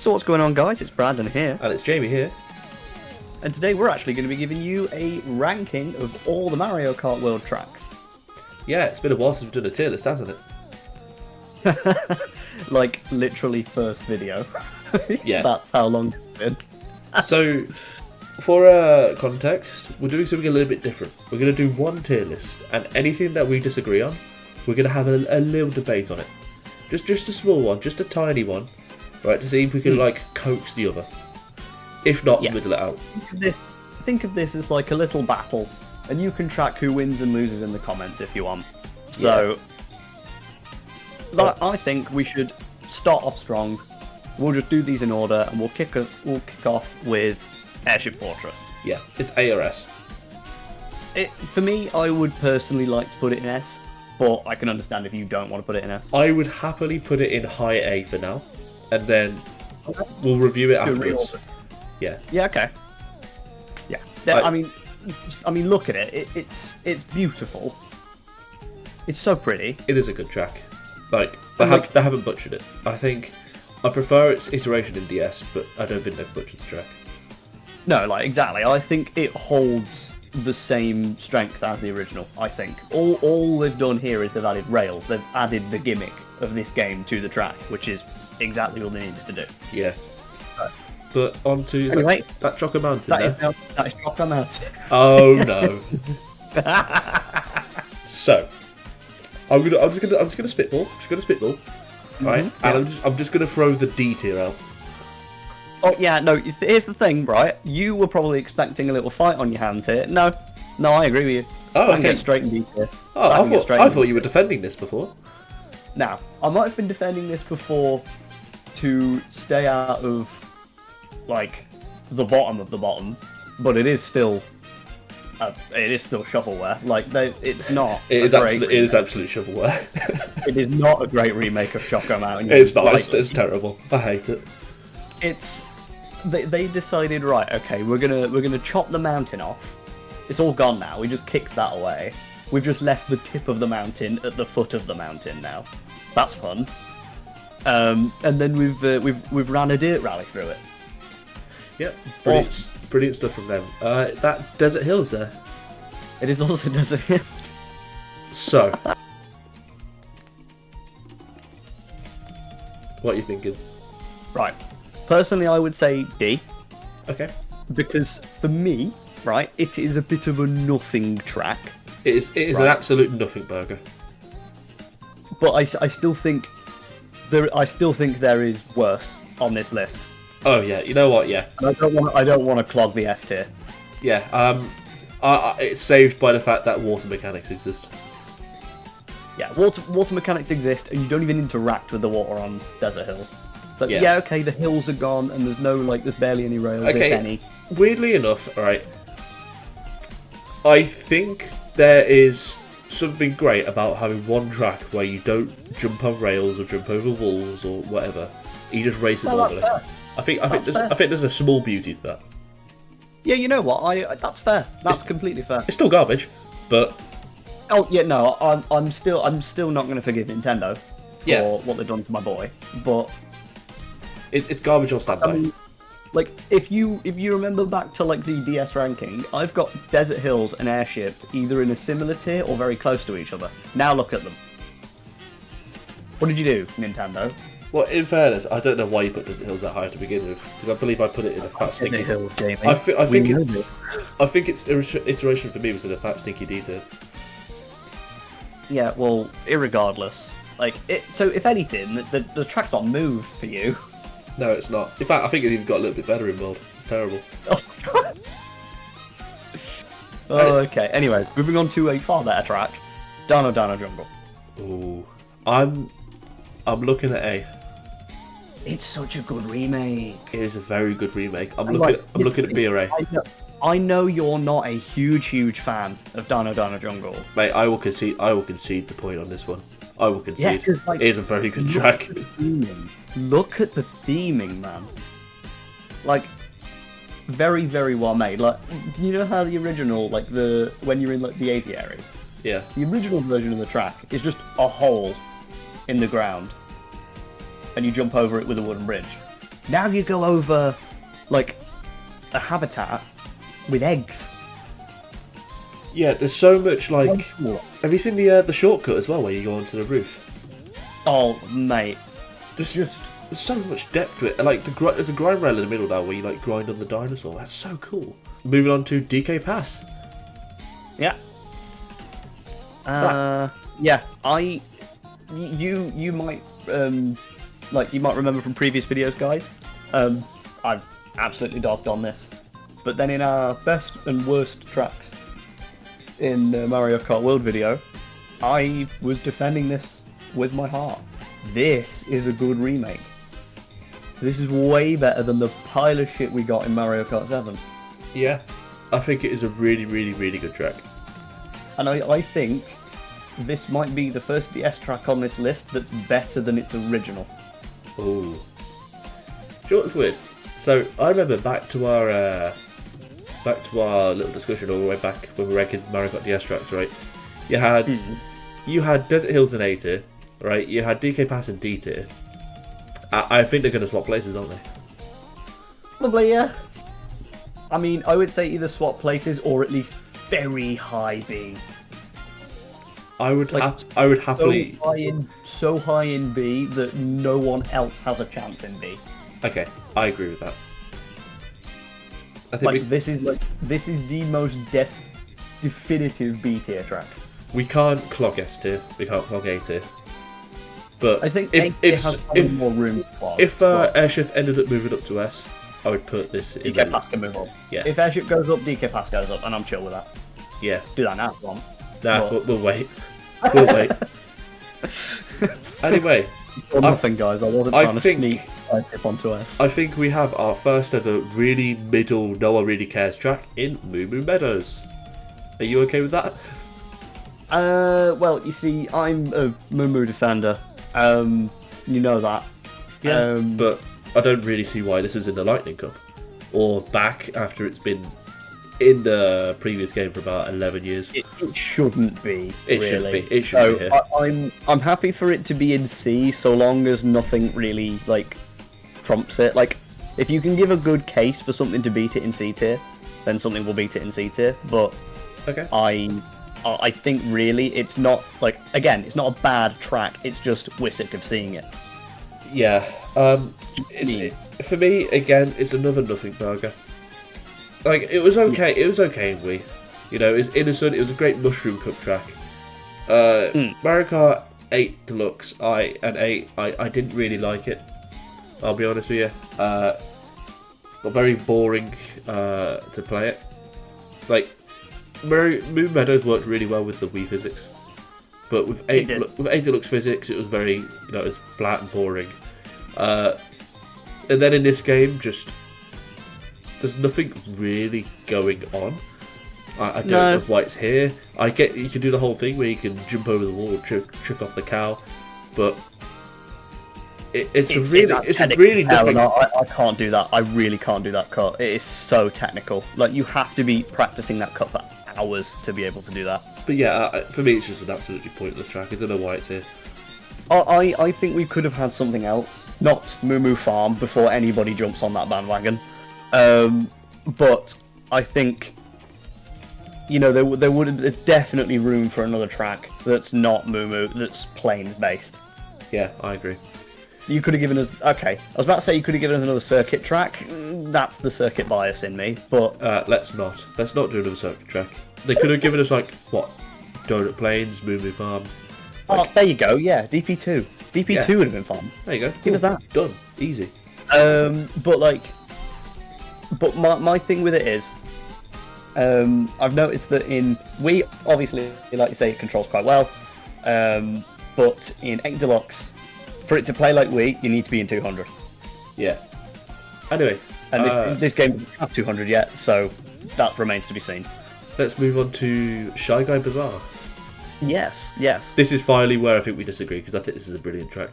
So what's going on, guys? It's Brandon here, And it's Jamie here. and today we're actually going to be giving you a ranking of all the Mario Kart World tracks. Yeah, it's been a while since we've done a tier list, hasn't it? Like, literally first video. Yeah. That's how long it's been. So, for context, we're doing something a little bit different. We're going to do one tier list, and anything that we disagree on, we're going to have a little debate on it. Just a small one, just a tiny one, right, to see if we can, coax the other. If not, Yeah. middle it out. Think of this as like a little battle, and you can track who wins and loses in the comments if you want. So, I think we should start off strong. We'll just do these in order, and we'll kick off with Airship Fortress. Yeah, it's ARS. For me, I would personally like to put it in S, but I can understand if you don't want to put it in S. I would happily put it in high A for now, and then we'll review it afterwards. Yeah. Yeah. Okay. Yeah. I mean, look at it. It's beautiful. It's so pretty. It is a good track. They haven't butchered it. I think I prefer its iteration in DS, but I don't think they've butchered the track. No, exactly. I think it holds the same strength as the original. I think all they've done here is they've added rails. They've added the gimmick of this game to the track, which is exactly all they needed to do. Yeah. But on to Anyway, that Choco Mountain there. That is Choco Mountain. Oh no. So I'm just gonna spitball. Right? And I'm just gonna throw the D tier out. Oh yeah, no. Here's the thing, right? You were probably expecting a little fight on your hands here. No, I agree with you. Oh, I can okay. get straight in D tier. Oh, I thought you were defending this before. Now, I might have been defending this before to stay out of the bottom of the bottom, but it is still shovelware. It's not. It is absolute shovelware. It is not a great remake of Choco Mountain. It's not. It's terrible. I hate it. They decided, right, okay, we're gonna chop the mountain off. It's all gone now. We just kicked that away. We've just left the tip of the mountain at the foot of the mountain now. That's fun. And then we've ran a dirt rally through it. Yep, brilliant stuff from them. That Desert Hills there. It is also Desert Hill. So, what are you thinking? Right. Personally, I would say D. Okay. Because for me, right, it is a bit of a nothing track. It is an absolute nothing burger. But I still think there is worse on this list. Oh yeah, you know what? Yeah. And I don't want to clog the F tier. Yeah. It's saved by the fact that water mechanics exist. Yeah, water mechanics exist, and you don't even interact with the water on Desert Hills. So yeah, okay, the hills are gone, and there's barely any rails, if any. Weirdly enough, alright, I think there is something great about having one track where you don't jump on rails or jump over walls or whatever. You just race it normally. I think there's a small beauty to that. Yeah, you know what? That's fair. That's completely fair. It's still garbage, but oh yeah, no, I'm still not going to forgive Nintendo for what they've done to my boy. But it's garbage or stand by. If you remember back to the DS ranking, I've got Desert Hills and Airship either in a similar tier or very close to each other. Now look at them. What did you do, Nintendo? Well, in fairness, I don't know why you put Desert Hills that high to begin with, because I believe I put it in a fat stinky. Desert Hills, Jamie. I think its iteration for me was in a fat stinky D tier. Yeah, well, irregardless, so if anything, the track's not moved for you. No, it's not. In fact, I think it even got a little bit better in world. It's terrible. Oh, okay. Anyway, moving on to a far better track, Dino Jungle. Ooh, I'm looking at A. It's such a good remake. It is a very good remake. I'm looking at B or A. I know you're not a huge fan of Dino Jungle. Mate, I will concede the point on this one. I will concede. Yeah, it is a very good track. Look at the theming, man. Very, very well made. You know how the original, when you're in the aviary? Yeah. The original version of the track is just a hole in the ground, and you jump over it with a wooden bridge. Now you go over, like, a habitat with eggs. Yeah, there's so much, like... Have you seen the shortcut as well, where you go onto the roof? Oh, mate. There's so much depth to it. Like, there's a grind rail in the middle now where you, like, grind on the dinosaur. That's so cool. Moving on to DK Pass. Yeah. Yeah, you might you might remember from previous videos, guys. I've absolutely dogged on this, but then in our best and worst tracks in the Mario Kart World video, I was defending this with my heart. This is a good remake. This is way better than the pile of shit we got in Mario Kart 7. Yeah, I think it is a really, really, really good track. And I think this might be the first DS track on this list that's better than its original. Ooh. Do you know what's weird? So I remember back to our little discussion all the way back when we were ranking Mario Kart DS tracks, right? You had Desert Hills in A tier, right? You had DK Pass in D tier. I think they're going to swap places, aren't they? Probably, yeah. I mean, I would say either swap places or at least very high B. I would happily so high in B that no one else has a chance in B. Okay, I agree with that. I think this is the most definitive B tier track. We can't clog S tier. We can't clog A tier. But I think if more room. If Airship ended up moving up to S, I would put this in. DK Pass can move up. Yeah. If Airship goes up, DK Pass goes up, and I'm chill with that. Yeah. Do that now if you want. Nah, we'll wait. We'll wait. Anyway. Nothing, guys. I wasn't trying to sneak Airship onto S. I think we have our first ever really middle, no one really cares track in Moo Moo Meadows. Are you okay with that? Well, you see, I'm a Moo Moo defender. You know that. Yeah. But I don't really see why this is in the Lightning Cup. Or back after it's been in the previous game for about 11 years. It shouldn't be. It really. should be. It should be here. I'm happy for it to be in C, so long as nothing really trumps it. Like, if you can give a good case for something to beat it in C tier, then something will beat it in C tier. But okay. I think really it's not again, it's not a bad track. It's just we're sick of seeing it. Yeah. For me, again, it's another nothing burger. Like, it was okay. It was okay in Wii. You know, it was innocent. It was a great Mushroom Cup track. Mario Kart 8 Deluxe, I didn't really like it. I'll be honest with you. Got very boring to play it. Like, Moon Meadows worked really well with the Wii physics, but with 8 Deluxe physics, it was very, it was flat and boring. And then in this game, just there's nothing really going on. I don't know why it's here. I get you can do the whole thing where you can jump over the wall, trick off the cow, but it's a really nothing. I can't do that. I really can't do that cut. It is so technical. Like, you have to be practicing that cut for hours to be able to do that. But yeah, for me, it's just an absolutely pointless track. I don't know why it's here. I think we could have had something else, not Moo Moo Farm, before anybody jumps on that bandwagon. But I think, there's definitely room for another track that's not Moo Moo, that's Plains based. Yeah, I agree. You could have given us, okay, I was about to say you could have given us another circuit track. That's the circuit bias in me, but let's not do another circuit track. They could have given us Donut Plains, Moo Moo Farms. There you go. Yeah, DP2. DP2 would have been fun. There you go. Give us that. Done. Easy. But my thing with it is, I've noticed that in Wii, obviously, like you say, it controls quite well. But in 8 Deluxe, for it to play like Wii, you need to be in 200. Yeah. Anyway, and this game doesn't have 200 yet, so that remains to be seen. Let's move on to Shy Guy Bazaar. Yes. This is finally where I think we disagree, because I think this is a brilliant track.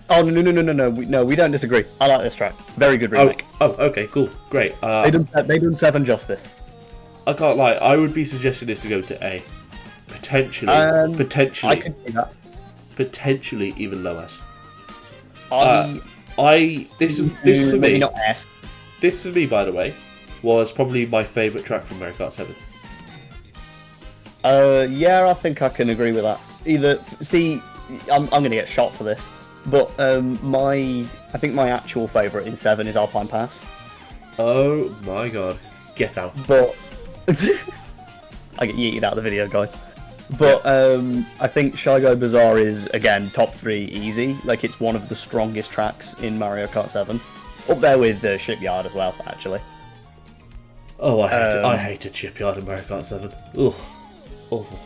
Oh, no, we don't disagree. I like this track. Very good remake. Oh, okay, cool, great. They done 7 justice. I can't lie, I would be suggesting this to go to A. Potentially. I can see that. Potentially even low S. This for maybe me, not S. this for me, by the way, was probably my favourite track from Mario Kart 7. Yeah, I think I can agree with that. I'm gonna get shot for this, but I think my actual favourite in 7 is Alpine Pass. Oh my god, get out! But I get yeeted out of the video, guys. But I think Shy Guy Bazaar is again top 3 easy. Like it's one of the strongest tracks in Mario Kart 7, up there with the Shipyard as well, actually. Oh, I hated Shipyard in Mario Kart 7. Ugh, awful.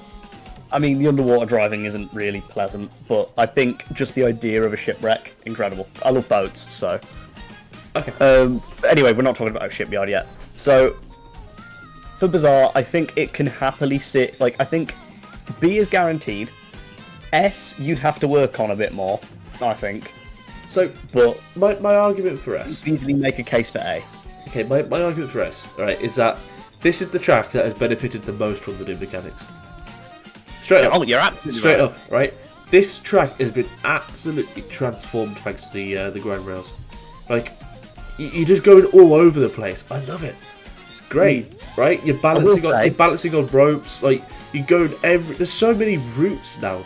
I mean, the underwater driving isn't really pleasant, but I think just the idea of a shipwreck, incredible. I love boats, so. Okay. But anyway, we're not talking about Shipyard yet. So, for Bazaar, I think it can happily sit. Like, I think B is guaranteed. S, you'd have to work on a bit more, I think. So, but my argument for S. You easily make a case for A. Okay, my argument for S, right, is that this is the track that has benefited the most from the new mechanics. Straight up. Oh, you're absolutely Straight right. up, right? This track has been absolutely transformed thanks to the grind rails. Like, you're just going all over the place. I love it. It's great, right? You're balancing on ropes. Like you're going There's so many routes now.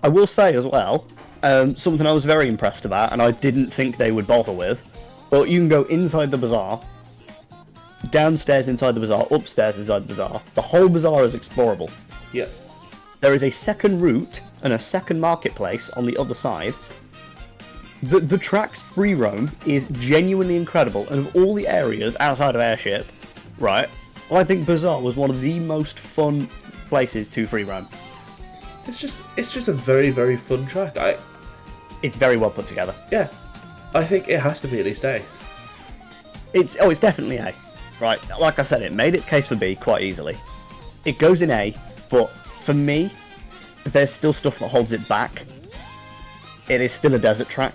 I will say as well, something I was very impressed about, and I didn't think they would bother with. But you can go inside the bazaar, downstairs inside the bazaar, upstairs inside the bazaar. The whole bazaar is explorable. Yeah. There is a second route and a second marketplace on the other side. The track's free roam is genuinely incredible, and of all the areas outside of Airship, right, I think Bazaar was one of the most fun places to free roam. It's just a very, very fun track. It's very well put together. Yeah. I think it has to be at least A. It's definitely A. Right, like I said, it made its case for B quite easily. It goes in A, but for me, there's still stuff that holds it back. It is still a desert track,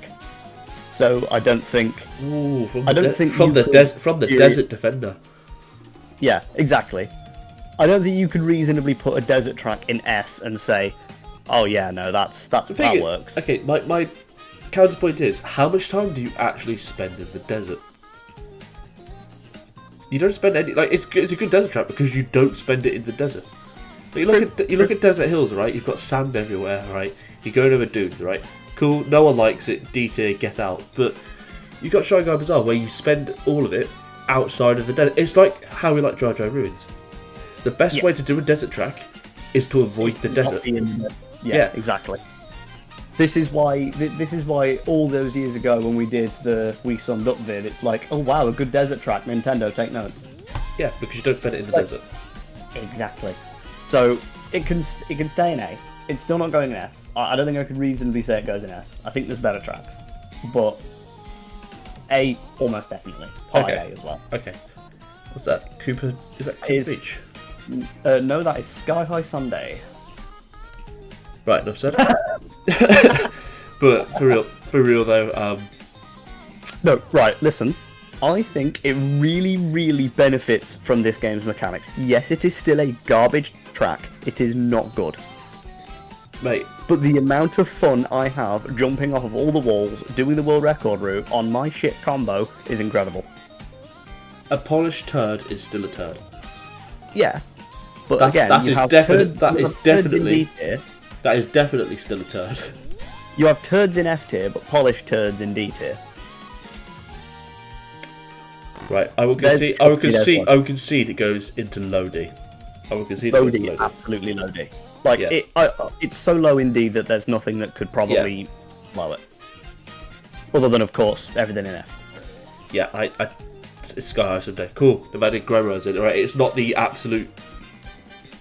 so I don't think. Ooh, from I the don't think desert defender. Yeah, exactly. I don't think you could reasonably put a desert track in S and say, "Oh yeah, no, that works." Okay, my counterpoint is, how much time do you actually spend in the desert? You don't spend any. Like it's a good desert track because you don't spend it in the desert. But you look at desert hills, right? You've got sand everywhere, right? You're going over dunes, right? Cool, no one likes it. D tier, get out. But you've got Shy Guy Bazaar where you spend all of it outside of the desert. It's like how we like Dry Ruins. The best way to do a desert track is to avoid the desert. Yeah, exactly. This is why all those years ago when we did the We Summed Up vid, it's like, oh wow, a good desert track. Nintendo, take notes. Yeah, because you don't spend it in the desert. Exactly. So it can stay in A. It's still not going in S. I don't think I could reasonably say it goes in S. I think there's better tracks, but A almost definitely. High A as well. Okay. What's that? Cooper? Is that Cooper Beach? No, that is Sky High Sunday. Right, enough said. But for real though. No, right. Listen, I think it really, really benefits from this game's mechanics. Yes, it is still a garbage track. It is not good. Mate. But the amount of fun I have jumping off of all the walls, doing the world record route on my shit combo is incredible. A polished turd is still a turd. Yeah. But again, that is definitely still a turd. You have turds in F tier, but polished turds in D tier. Right, I will concede it goes into low D. I will concede low D, absolutely low D. Like it's so low in D that there's nothing that could probably lower it. Other than, of course, everything in F. Yeah, it's Sky High Sunday. Cool. They've added Growers in, right? It's not the absolute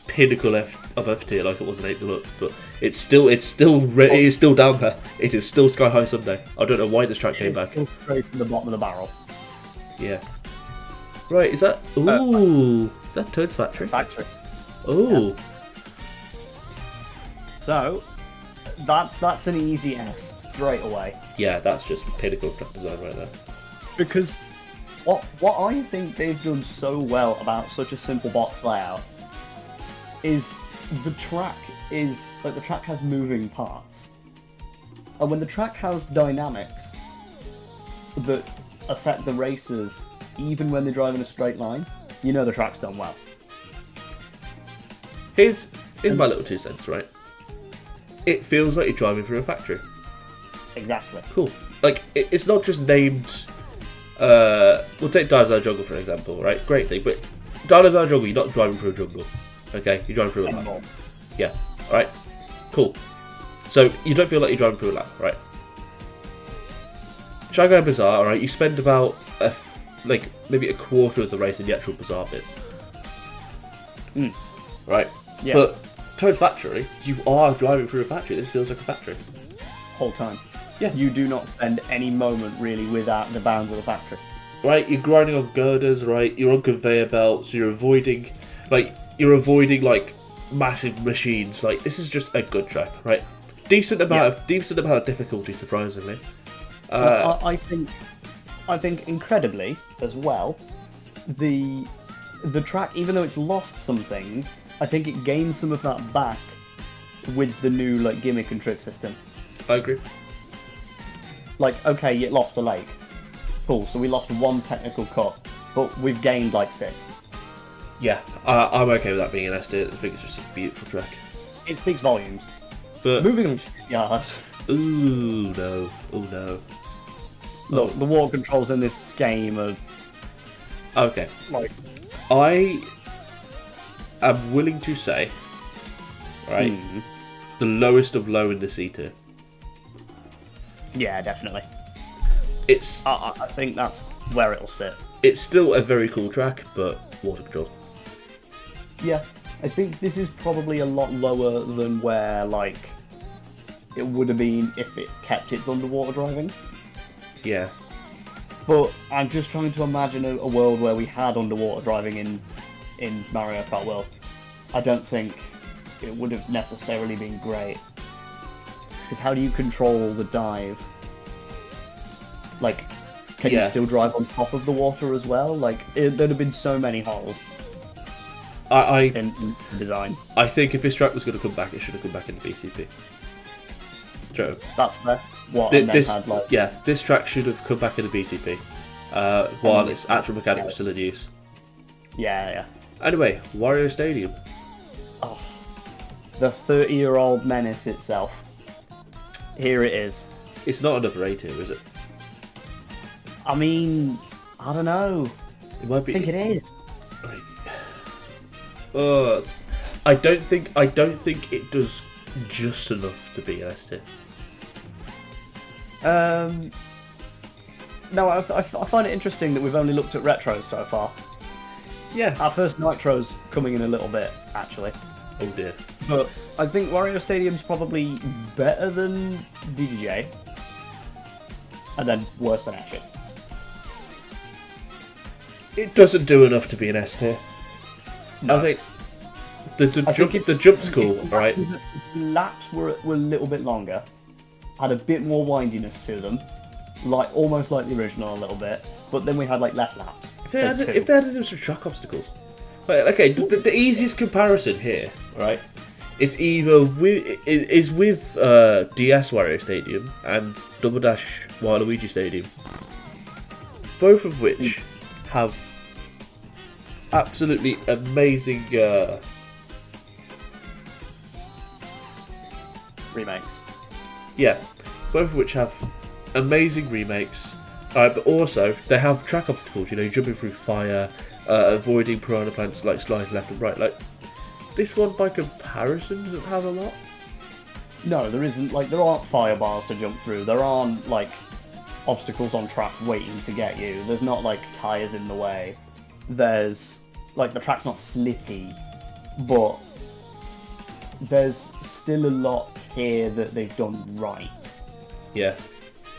pinnacle of F tier like it was in 8 Deluxe, but it is still down there. It is still Sky High Sunday. I don't know why this track came back. Still straight from the bottom of the barrel. Yeah. Right, is that... Ooh! Is that Toad's Factory? Factory. Ooh! Yeah. So, that's an easy S straight away. Yeah, that's just pinnacle track design right there. Because what I think they've done so well about such a simple box layout is the track has moving parts. And when the track has dynamics that affect the racers, even when they drive in a straight line, you know the track's done well. Here's my little 2 cents, right? It feels like you're driving through a factory. Exactly. Cool. Like, it's not just named... we'll take Dinosaur Jungle for an example, right? Great thing, but Dinosaur Jungle, you're not driving through a jungle. Okay? You're driving through a lap. Yeah. Alright? Cool. So, you don't feel like you're driving through a lap, right? Shanghai Bazaar, alright, you spend about, maybe a quarter of the race in the actual bazaar bit. Right? Yeah. But Toad Factory, you are driving through a factory. This feels like a factory. Whole time. Yeah. You do not spend any moment really without the bounds of the factory. Right? You're grinding on girders, right? You're on conveyor belts. You're avoiding, massive machines. Like, this is just a good track, right? Decent amount of difficulty, surprisingly. I think incredibly as well, the track, even though it's lost some things, I think it gains some of that back with the new gimmick and trick system. I agree. Okay, it lost a lake. Cool, so we lost 1 technical cut, but we've gained 6. Yeah, I'm okay with that being an S tier. I think it's just a beautiful track. It speaks volumes. But moving on to yards. Ooh no! Oh no! Look, the water controls in this game are okay. I am willing to say, right, the lowest of low in the C tier. Yeah, definitely. It's. I think that's where it'll sit. It's still a very cool track, but water controls. Yeah, I think this is probably a lot lower than where it would have been if it kept its underwater driving. Yeah. But I'm just trying to imagine a world where we had underwater driving in Mario Kart World. I don't think it would have necessarily been great. Because how do you control the dive? Can you still drive on top of the water as well? There'd have been so many holes in design. I think if this track was going to come back, it should have come back in the BCP. True. That's fair. This track should have come back in the BCP, while its actual mechanic was still in use. Yeah. Anyway, Wario Stadium. Oh, the 30-year-old menace itself. Here it is. It's not another A tier, is it? I mean, I don't know. It might be. I think it is. Oh, I don't think it does just enough to be an S tier. No, I find it interesting that we've only looked at retros so far. Yeah. Our first Nitro's coming in a little bit, actually. Oh dear. But I think Wario Stadium's probably better than DDJ. And then worse than Action. It doesn't do enough to be an S tier. No. I think the jump's cool, right? The laps were a little bit longer, had a bit more windiness to them, almost like the original a little bit, but then we had less laps. If they had some track obstacles, okay. The easiest comparison here, right, is either with DS Wario Stadium and Double Dash Waluigi Stadium, both of which have absolutely amazing remakes. Yeah, both of which have amazing remakes. But also they have track obstacles. Jumping through fire, avoiding piranha plants, sliding left and right. This one, by comparison, doesn't have a lot. No, there isn't. There aren't fire bars to jump through. There aren't obstacles on track waiting to get you. There's not tires in the way. There's the track's not slippy, but there's still a lot here that they've done right. Yeah.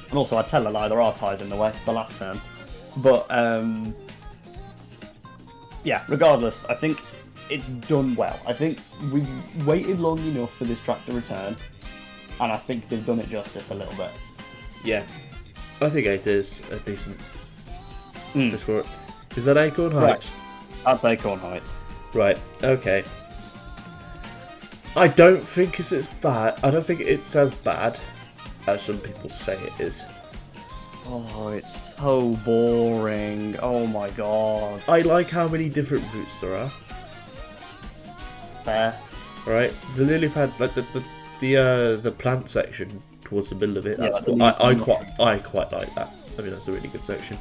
And also, I'd tell a lie, there are tyres in the way, the last turn. But, yeah, regardless, I think it's done well. I think we've waited long enough for this track to return, and I think they've done it justice a little bit. Yeah. I think it is a decent... Is that Acorn Heights? Right. That's Acorn Heights. Right, okay. I don't think it's as bad. I don't think it's as bad as some people say it is. Oh, it's so boring. Oh my god. I like how many different routes there are. Fair. Right, the lily pad, like the plant section towards the middle of it. Yeah, That's like cool. the I quite like that. I mean, that's a really good section.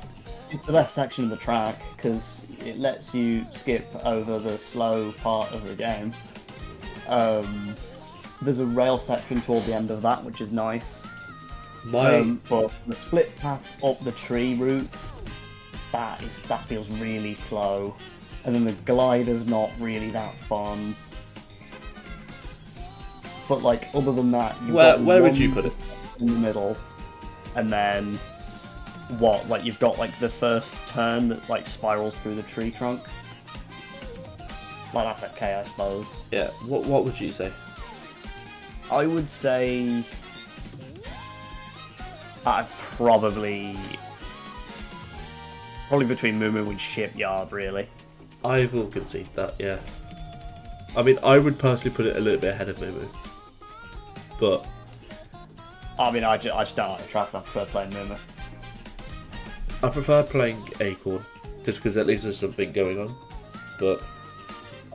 It's the best section of the track because it lets you skip over the slow part of the game. There's a rail section toward the end of that, which is nice. But the split paths up the tree routes, that feels really slow. And then the glider's not really that fun. But like, other than that, where would you put it? In the middle, and then like you've got like the first turn that like spirals through the tree trunk. Like that's okay, I suppose. Yeah. What would you say? I would say I'd probably between Moo Moo and Shipyard, really. I will concede that. Yeah. I mean, I would personally put it a little bit ahead of Moo Moo. But I mean, I just don't like the track. I prefer playing Moo Moo. I prefer playing Acorn, just because at least there's something going on. But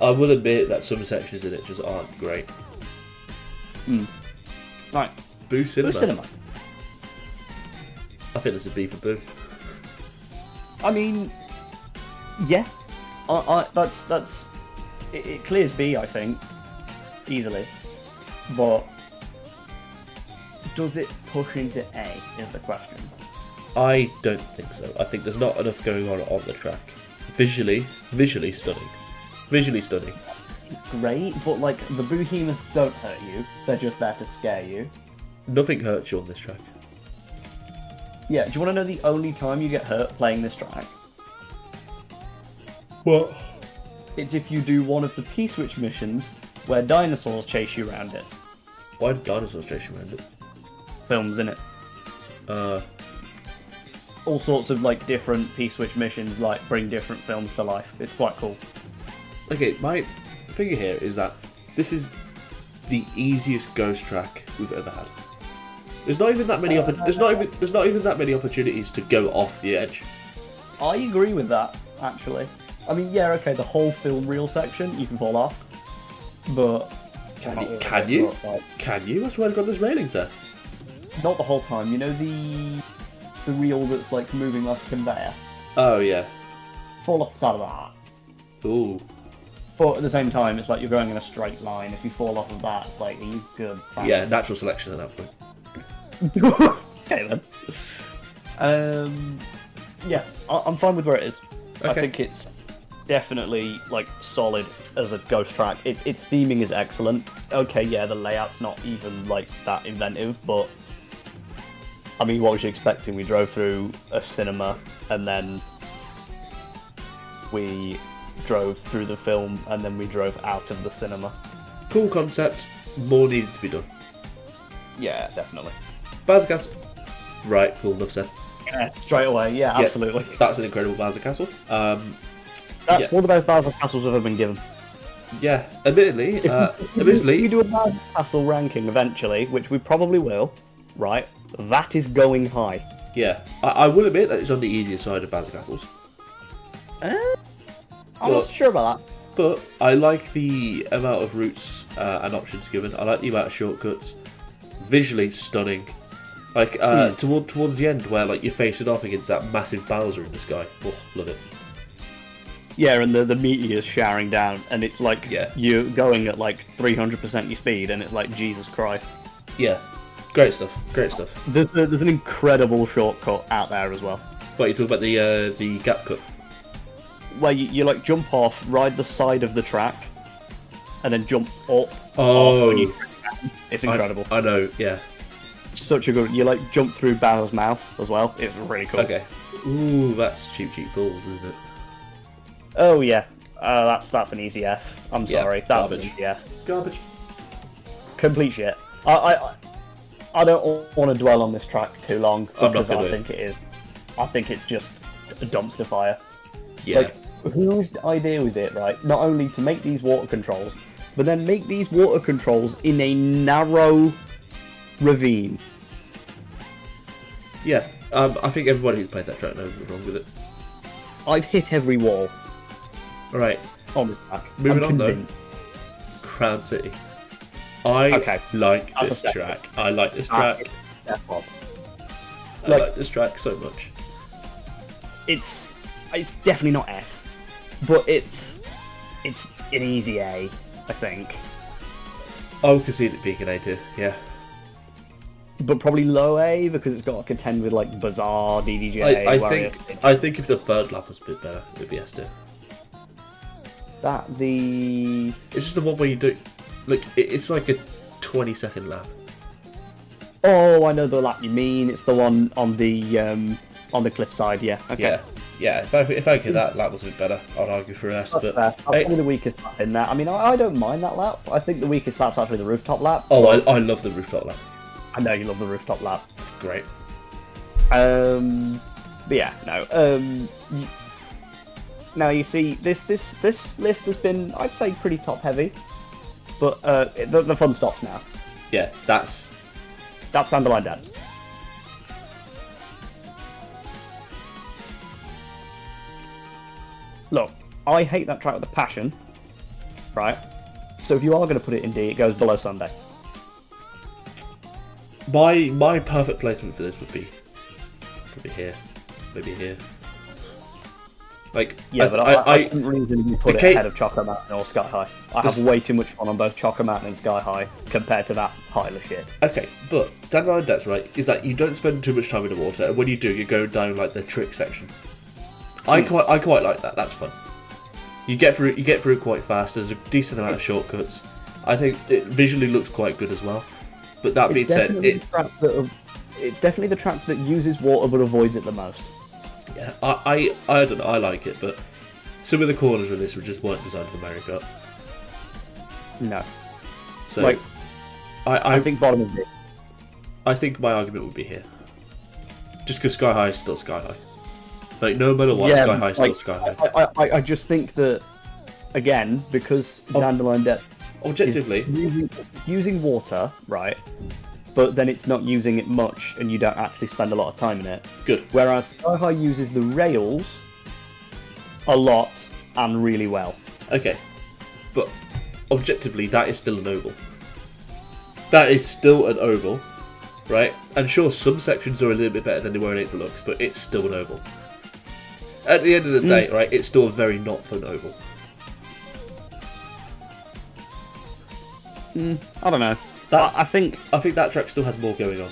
I will admit that some sections in it just aren't great. Right. Boo Cinema. Boo Cinema. I think there's a B for Boo. I mean, yeah. That's it clears B, I think, easily. But does it push into A is the question. I don't think so. I think there's not enough going on the track. Visually stunning. Visually stunning. Great, but like the behemoths don't hurt you. They're just there to scare you. Nothing hurts you on this track. Yeah, do you want to know the only time you get hurt playing this track? What? It's if you do one of the P-Switch missions where dinosaurs chase you around it. Why did dinosaurs chase you around it? Films, innit? All sorts of like different P-Switch missions like bring different films to life. It's quite cool. Okay, my figure here is that this is the easiest ghost track we've ever had. There's not even that many there's not even that many opportunities to go off the edge. I agree with that, actually. I mean, yeah, okay, the whole film reel section you can fall off, but Can you? Can you? I swear to God, there's railings there. not the whole time. You know the reel that's like moving like a conveyor. Oh yeah. Fall off the side of that. Ooh. But at the same time, it's like you're going in a straight line. If you fall off of that, it's like, are you good? Yeah, natural selection at that point. Okay then. Yeah, I'm fine with where it is. Okay. I think it's definitely like solid as a ghost track. Its theming is excellent. Okay, yeah, the layout's not even like that inventive, but I mean, what was you expecting? We drove through a cinema and then we drove through the film and then we drove out of the cinema. Cool concept. More needed to be done. Yeah, definitely. Bowser Castle. Right, cool, enough said. Yeah, straight away, yeah, absolutely. That's an incredible Bowser Castle. That's one of the best Bowser Castles I've ever been given. Yeah, admittedly, If we do a Bowser Castle ranking eventually, which we probably will, right, that is going high. yeah, I will admit that it's on the easier side of Bowser Castles. I'm not sure about that. But I like the amount of routes and options given. I like the amount of shortcuts. Visually stunning. Like towards the end where like you're facing off against that massive Bowser in the sky. Oh, love it. Yeah, and the meteor's showering down, and it's like you're going at like 300% your speed, and it's like, Jesus Christ. Yeah, great stuff. Great stuff. There's an incredible shortcut out there as well. What, you talk about the gap cut? Where you like jump off, ride the side of the track, and then jump up. Oh, off when you it's incredible. I know. Yeah. Such a good. You like jump through Bowser's mouth as well. It's really cool. Okay. Ooh, that's cheap fools, isn't it? Oh yeah, that's an easy F. I'm sorry, that's garbage. an easy F. Garbage. Complete shit. I don't want to dwell on this track too long because I think it's just a dumpster fire. Yeah. Like, whose idea was it, right? Not only to make these water controls, but then make these water controls in a narrow ravine. Yeah, I think everybody who's played that track knows what's wrong with it. I've hit every wall Right, on the track. moving I'm on convinced. though. Crown City. I Okay, like that's a this step track. I like this track. Step up. I like this track so much. It's definitely not S, but it's an easy A, I think. I would concede it peak in A tier. Yeah. But probably low A because it's got to contend with like Bazaar, DDJ. I think if the third lap was a bit better, it'd be S tier. It's just the one where you do, like it's like a 20-second lap. Oh, I know the lap you mean. It's the one on the cliffside. Yeah. Okay. Yeah. If I could, that lap was a bit better. I'd argue for S, but Probably the weakest lap in that. I mean, I don't mind that lap. I think the weakest lap's actually the rooftop lap. oh, I love the rooftop lap. I know you love the rooftop lap. It's great. But yeah, no. Now you see, this list has been, I'd say, pretty top heavy, but the fun stops now. Yeah, that's Dandelion Depths. Look, I hate that track with a passion, right? So if you are going to put it in D, it goes below Sunday. my perfect placement for this would be probably here, maybe here. Like Yeah, but I couldn't reasonably put it ahead of Chocolate Mountain or Sky High. I have way too much fun on both Chocolate Mountain and Sky High compared to that pile of shit. Okay, but Dandelion Depths, right, is that you don't spend too much time in the water, and when you do, you go down like the trick section. I quite like that. That's fun. You get through quite fast. There's a decent amount of shortcuts. I think it visually looks quite good as well. But that being said, it's definitely the track that uses water but avoids it the most. Yeah, I don't know. I like it, but some of the corners of this were just weren't designed for Mario Kart. No. So like, I think bottom of it. I think my argument would be here. Just because Sky High is still Sky High. Like, no matter what, Sky High is still Sky High. I just think that, again, because Dandelion Depths objectively is using water, right, but then it's not using it much and you don't actually spend a lot of time in it. Good. Whereas Sky High uses the rails a lot and really well. Okay. But objectively, that is still an oval. That is still an oval, right? And sure, some sections are a little bit better than they were in 8th Deluxe, but it's still an oval. At the end of the day, right, it's still a very not fun oval. I don't know. I think that track still has more going on.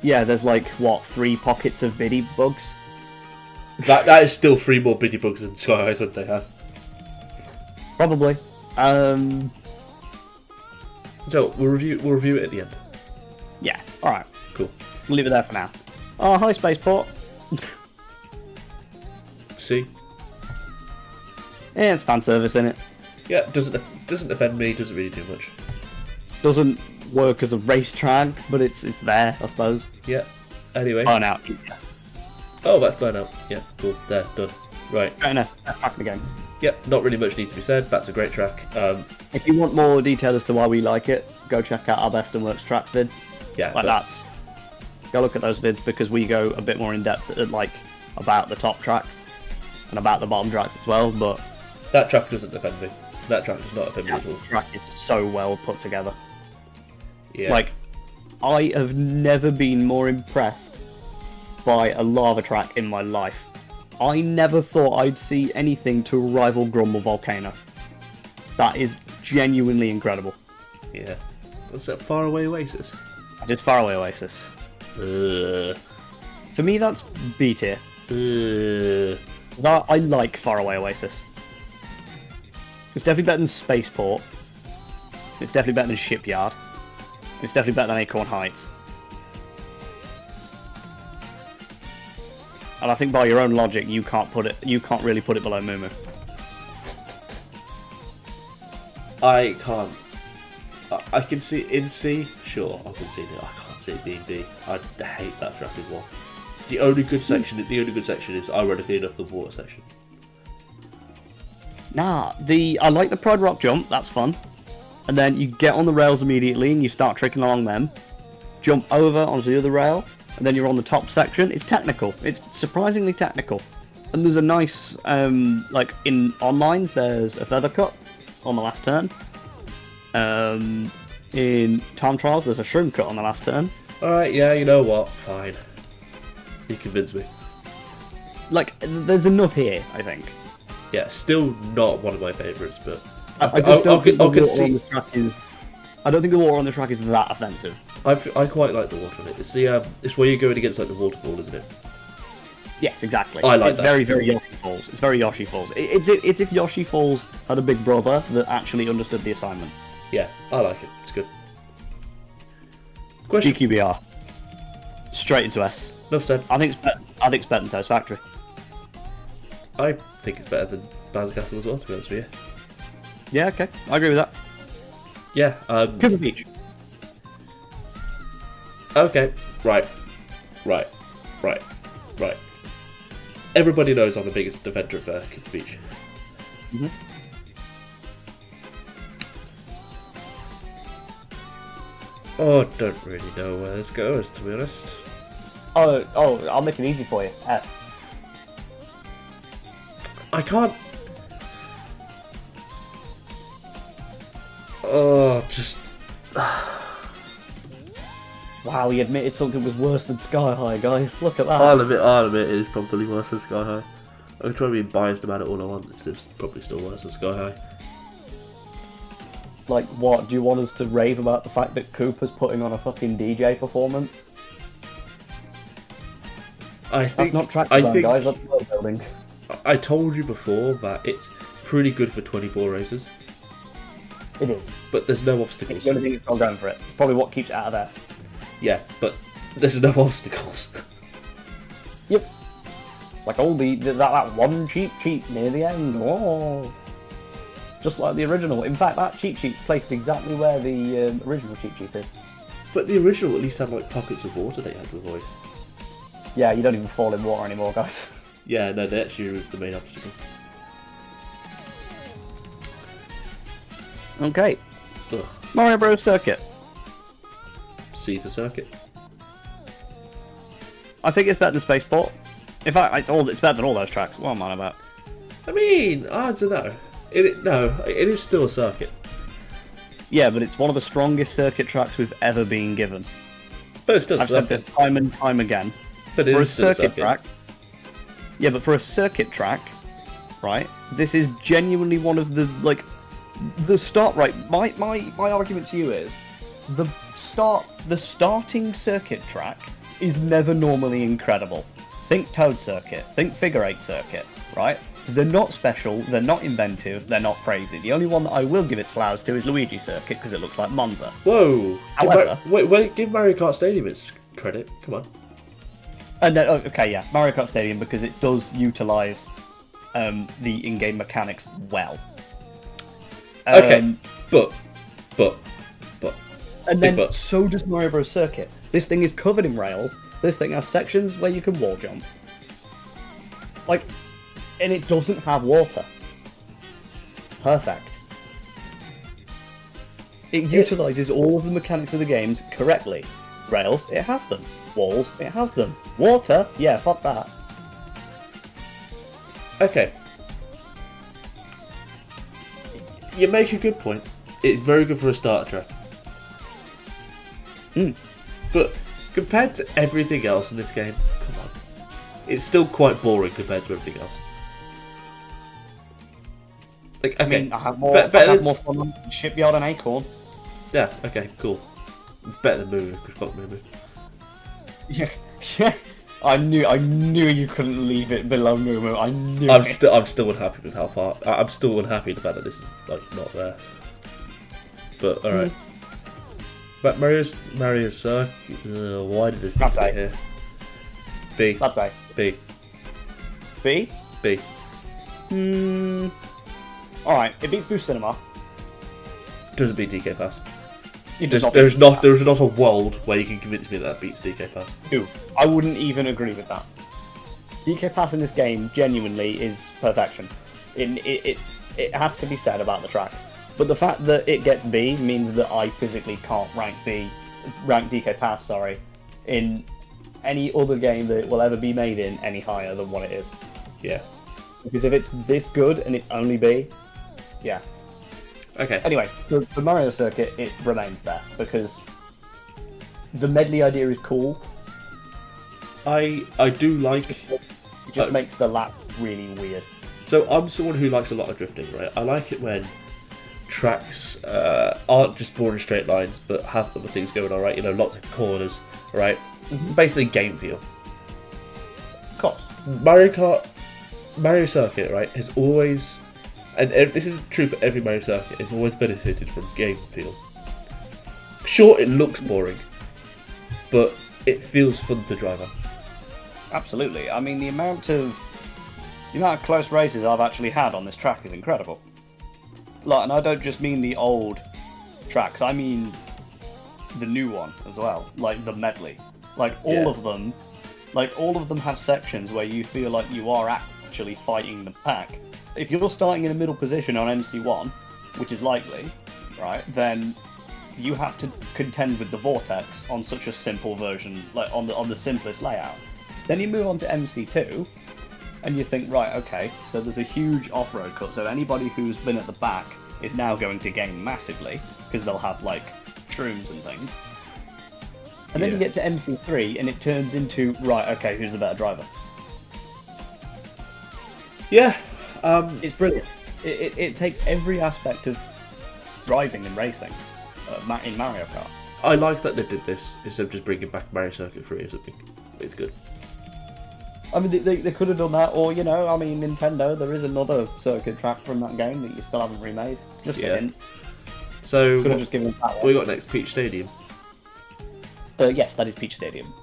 Yeah, there's like, what, 3 pockets of biddy bugs? That is still 3 more biddy bugs than Sky High Sunday has. Probably. So we'll review it at the end. Yeah. All right. Cool. We'll leave it there for now. Oh, hi, Spaceport. See? Yeah, it's fan service, innit? Yeah, doesn't offend me. Doesn't really do much. Doesn't work as a racetrack, but it's there, I suppose. Yeah. Anyway. Burnout. Oh, that's Burnout. Yeah, cool. There, done. Right. Best track in the game. Yep, not really much needs to be said. That's a great track. If you want more detail as to why we like it, go check out our Best and Worst tracks vids. Yeah. Go look at those vids because we go a bit more in depth at like about the top tracks and about the bottom tracks as well. But that track doesn't offend me. That track does not offend me at all. The track is so well put together. Yeah. Like, I have never been more impressed by a lava track in my life. I never thought I'd see anything to rival Grumble Volcano. That is genuinely incredible. Yeah. What's that Faraway Oasis? I did Faraway Oasis. For me, that's B tier. I like Faraway Oasis. It's definitely better than Spaceport. It's definitely better than Shipyard. It's definitely better than Acorn Heights. And I think by your own logic, you can't really put it below Moo Moo. I can't. I can see in C. Sure, I can see it. I can't see it being D. I hate that track as well. The only good section is ironically enough the water section. Nah, I like the Pride Rock jump. That's fun. And then you get on the rails immediately and you start tricking along them. jump over onto the other rail, and then you're on the top section. It's technical. It's surprisingly technical. And there's a nice, like in onlines, there's a feather cut on the last turn. In time trials, there's a shroom cut on the last turn. Alright, yeah, you know what? Fine. You convinced me. Like, there's enough here, I think. Yeah, still not one of my favourites, but I just don't think the water on the track is. I don't think the water on the track is that offensive. I quite like the water on it. It's the it's where you're going against like the waterfall, isn't it? Yes, exactly. I like it's that. very, very Yoshi Falls. It's very Yoshi Falls. It's if Yoshi Falls had a big brother that actually understood the assignment. Yeah, I like it. It's good. Question. GQBR. Straight into S. Enough said. I think it's better than Toast Factory. I think it's better than Bowser Castle as well, to be honest with you. Yeah, okay. I agree with that. Yeah. Cooper Beach. Okay. Right. Everybody knows I'm the biggest defender of Cooper Beach. Mm-hmm. Oh, I don't really know where this goes, to be honest. Oh, I'll make it easy for you. F. I can't. Oh, just. Wow, he admitted something was worse than Sky High, guys. Look at that. I'll admit it is probably worse than Sky High. I can try to be biased about it all I want, it's probably still worse than Sky High. Like, what? Do you want us to rave about the fact that Cooper's putting on a fucking DJ performance? That's not track design, guys. That's world building. I told you before that it's pretty good for 24 races. It is. But there's no obstacles. It's the only thing that's not going for it. It's probably what keeps it out of F. Yeah, but there's no obstacles. Yep. Like all that one cheat sheet near the end. Oh. Just like the original. In fact, that cheat sheet's placed exactly where the original cheat sheet is. But the original at least had like pockets of water that you had to avoid. Yeah, you don't even fall in water anymore, guys. Yeah, no, they actually removed the main obstacle. Okay. Ugh. Mario Bros. Circuit. C for circuit. I think it's better than Spaceport. In fact, it's better than all those tracks. What am I on about? I mean, I don't know. It is still a circuit. Yeah, but it's one of the strongest circuit tracks we've ever been given. But it's still a I've said circuit. this time and time again. But it For a is still a circuit circuit. track. Yeah, but for a circuit track, right? This is genuinely one of the the start. Right, my argument to you is the starting circuit track is never normally incredible. Think Toad Circuit, think Figure 8 Circuit, right? They're not special, they're not inventive, they're not crazy. The only one that I will give its flowers to is Luigi Circuit because it looks like Monza. Whoa! However, wait, give Mario Kart Stadium its credit. Come on. Okay, yeah, Mario Kart Stadium because it does utilise the in-game mechanics well. Okay, but. And then, but. so does Mario Bros. Circuit. This thing is covered in rails. This thing has sections where you can wall jump. And it doesn't have water. Perfect. It utilises all of the mechanics of the games correctly. Rails, it has them. Walls, it has them. Water, yeah, fuck that. Okay. You make a good point. It's very good for a starter track. But compared to everything else in this game, come on. It's still quite boring compared to everything else. Okay. I mean, I have more fun on Shipyard and Acorn. Yeah, okay, cool. Better than Moo, because fuck Moo. Yeah. I knew you couldn't leave it below Moo Moo. I knew I'm it. still unhappy with how far. I'm still unhappy with the fact that this is not there. But alright. But Mario Circuit. Why did this need to be here? B. That's A. B. B? B. Alright, it beats Boost Cinema. Doesn't beat DK Pass. There's not There's not a world where you can convince me that beats DK Pass. No, I wouldn't even agree with that. DK Pass in this game genuinely is perfection. It has to be said about the track. But the fact that it gets B means that I physically can't rank B rank DK Pass, sorry, in any other game that will ever be made in any higher than what it is. Yeah. Because if it's this good and it's only B, yeah. Okay. Anyway, the Mario Circuit, it remains there because the medley idea is cool. I do like. It just makes the lap really weird. So I'm someone who likes a lot of drifting, right? I like it when tracks aren't just boring straight lines, but have other things going on, right? You know, lots of corners, right? Basically, game feel. Of course. Mario Circuit, right, has always, and this is true for every Mario Circuit, it's always benefited from game feel. Sure, it looks boring, but it feels fun to drive on. Absolutely. I mean, the amount of close races I've actually had on this track is incredible. Like, and I don't just mean the old tracks, I mean the new one as well, like the medley. Like all of them have sections where you feel like you are actually fighting the pack. If you're starting in a middle position on MC1, which is likely, right, then you have to contend with the vortex on such a simple version, like on the simplest layout. Then you move on to MC2, and you think, right, okay, so there's a huge off-road cut, so anybody who's been at the back is now going to gain massively, because they'll have, like, shrooms and things. And then you get to MC3, and it turns into, right, okay, who's the better driver? Yeah. It's brilliant. It takes every aspect of driving and racing in Mario Kart. I like that they did this, instead of just bringing back Mario Circuit 3 or something. It's good. I mean, they could have done that, or, you know, I mean, Nintendo, there is another circuit track from that game that you still haven't remade. Just a hint. So, could have just given that what we got next? Peach Stadium? Yes, that is Peach Stadium.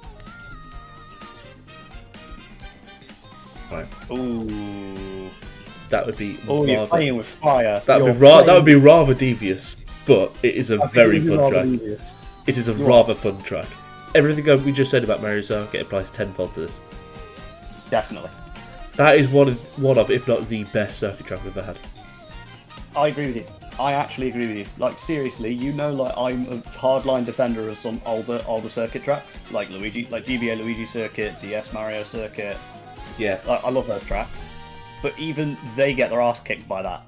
Right. Ooh. That would be you're playing with fire. That would be rather devious, but it is a very fun track. It is a rather fun track. Everything we just said about Mario Circuit applies tenfold to this. Definitely. That is one of, if not the best circuit track we've ever had. I agree with you. I actually agree with you. Like, seriously, you know, like, I'm a hardline defender of some older circuit tracks, like GBA Luigi Circuit, DS Mario Circuit. Yeah. I love those tracks. But even they get their ass kicked by that.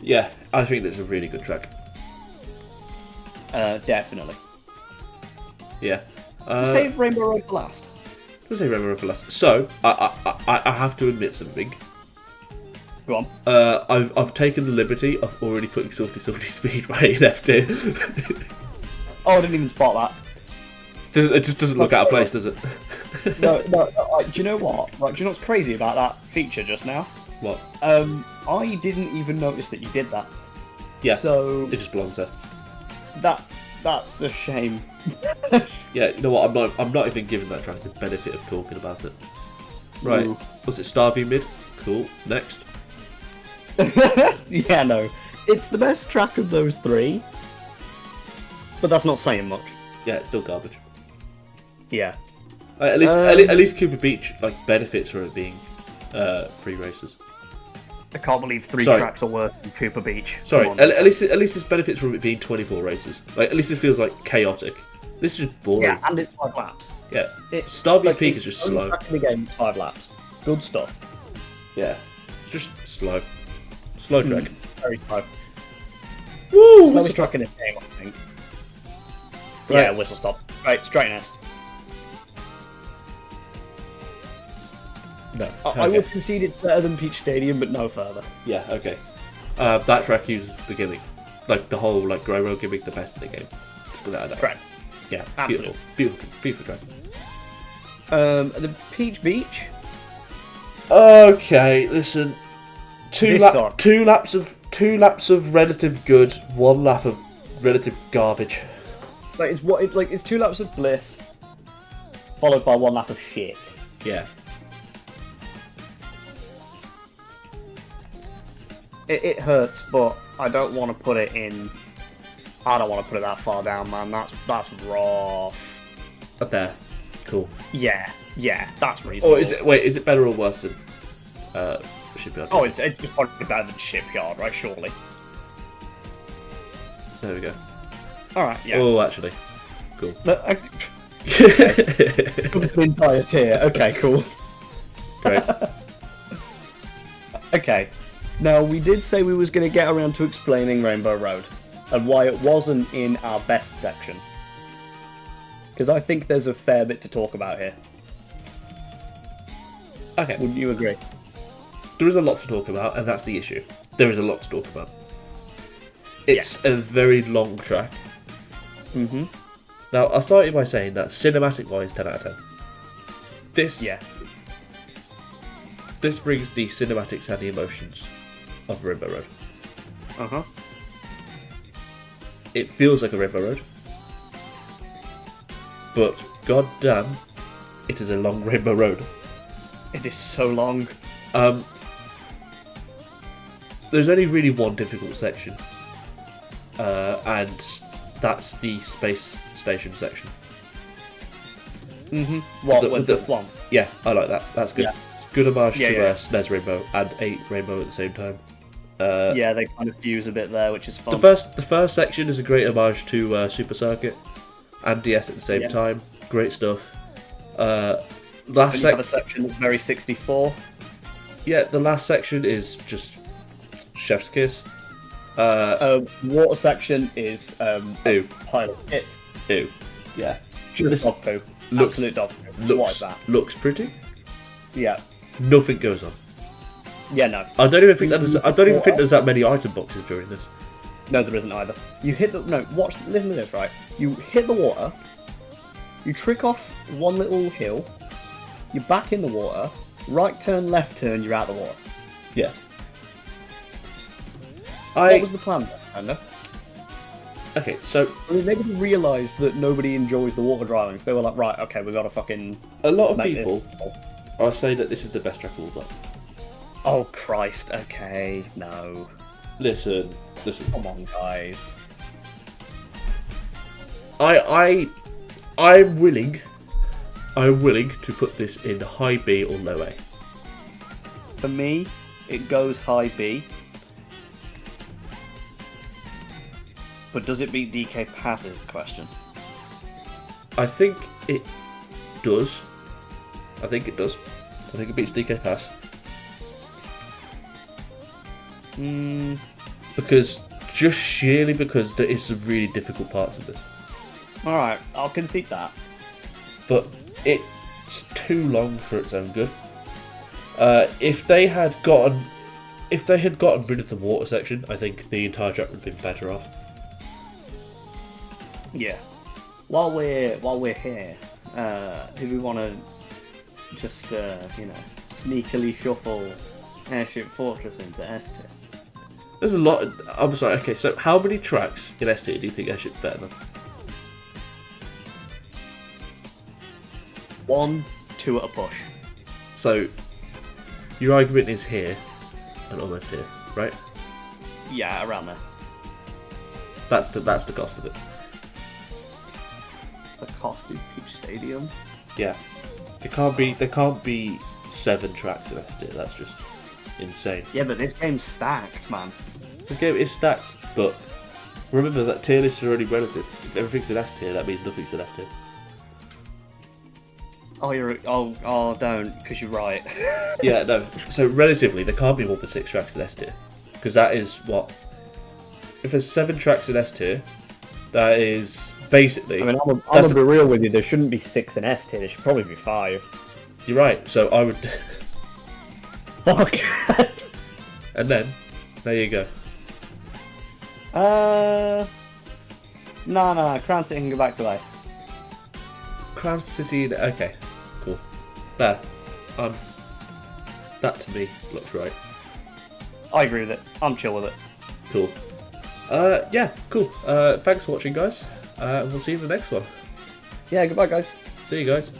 Yeah, I think that's a really good track. Definitely. Yeah. Save Rainbow Road for last. Let's say Rainbow Road for last. So, I have to admit something. Go on. I've taken the liberty of already putting Salty Speedway in F2. Oh, I didn't even spot that. It just doesn't look out of place, does it? No. Do you know what? Like, do you know what's crazy about that feature just now? What? I didn't even notice that you did that. Yeah. So it just belongs there. That's a shame. Yeah. You know what? I'm not even giving that track the benefit of talking about it. Right. Ooh. Was it Starview Mid? Cool. Next. Yeah, no. It's the best track of those three, but that's not saying much. Yeah, it's still garbage. Yeah. At least Cooper Beach benefits from it being free races. I can't believe three tracks are worse than Cooper Beach. Sorry, at least this benefits from it being 24 races. Like, at least it feels like chaotic. This is just boring. Yeah, and it's 5 laps. Yeah. Starview Peak is just slow. Track in the game, it's 5 laps. Good stuff. Yeah. It's just slow. Slow track. Very slow. Woo! Slowest track in the game, I think. Right. Yeah, whistle stop. Right, straight S. No. I would concede it's better than Peach Stadium, but no further. Yeah, okay. That track uses the gimmick. Like, the whole, Grey Road gimmick, the best in the game. Just without a doubt. Correct. Yeah, Absolutely. Beautiful track. The Peach Beach? Okay, listen. Two laps of relative good, 1 lap of relative garbage. It's 2 laps of bliss, followed by 1 lap of shit. Yeah. It hurts, but I don't want to put it in. I don't want to put it that far down, man. That's rough. Up there. Cool. Yeah, that's reasonable. Or is it better or worse than Shipyard? Oh, it's just probably better than Shipyard, right? Surely. There we go. Alright, yeah. Oh, actually. Cool. The entire tier. Okay, cool. Great. Okay. Now, we did say we was going to get around to explaining Rainbow Road and why it wasn't in our best section. Because I think there's a fair bit to talk about here. Okay. Wouldn't you agree? There is a lot to talk about, and that's the issue. There is a lot to talk about. It's a very long track. Mm-hmm. Now, I started by saying that cinematic-wise, 10 out of 10. This brings the cinematics and the emotions of Rainbow Road. Uh-huh. It feels like a Rainbow Road. But, goddamn, it is a long Rainbow Road. It is so long. There's only really one difficult section. And that's the space station section. Mm-hmm. What, with the one? Yeah, I like that. That's good. Yeah. It's good homage to SNES Rainbow and 8 Rainbow at the same time. Yeah, they kind of fuse a bit there, which is fun. The first section is a great homage to Super Circuit and DS at the same time. Great stuff. Last have a section that's very 64. Yeah, the last section is just chef's kiss. Water section is a pile of shit. Ew. Yeah. Just dog poo. Absolute dog poo. What is that? Looks pretty. Yeah. Nothing goes on. Yeah, no. I don't even think there's that many item boxes during this. No, there isn't either. You hit the listen to this, right? You hit the water. You trick off one little hill. You're back in the water. Right turn, left turn. You're out the water. Yeah. What was the plan, Anna? Okay, so Maybe they realised that nobody enjoys the water driving, so they were like, right, okay, we gotta fucking. A lot of people are saying that this is the best track of all time. Oh Christ! Okay, no. Listen. Come on, guys. I'm willing to put this in high B or low A. For me, it goes high B. But does it beat DK Pass is the question. I think it does. I think it beats DK Pass. Because there is some really difficult parts of this. Alright, I'll concede that. But it's too long for its own good. If they had gotten rid of the water section, I think the entire track would have been better off. Yeah. While we're here, do we want to just sneakily shuffle Airship Fortress into S tier? There's a lot. I'm sorry. Okay, so how many tracks in S tier do you think Airship's better than? 1, 2 at a push. So your argument is here and almost here, right? Yeah, around there. That's the cost of it. The cost is Peach Stadium. Yeah, there can't be 7 tracks in S tier. That's just insane. Yeah, but this game's stacked, man. This game is stacked, but remember that tier lists are only relative. If everything's in S tier, that means nothing's in S tier. Oh, don't, because you're right. Yeah, no. So relatively, there can't be more than 6 tracks in S tier, because that is what. If there's 7 tracks in S tier, that is basically. I mean, I'm gonna be real with you. There shouldn't be 6 in S tier. There should probably be 5. You're right. So I would. Fuck. And then, there you go. No. Crown City can go back to A. Crown City. Okay, cool. There. That to me looks right. I agree with it. I'm chill with it. Cool. Yeah, cool. Thanks for watching, guys. We'll see you in the next one. Yeah, goodbye, guys. See you guys.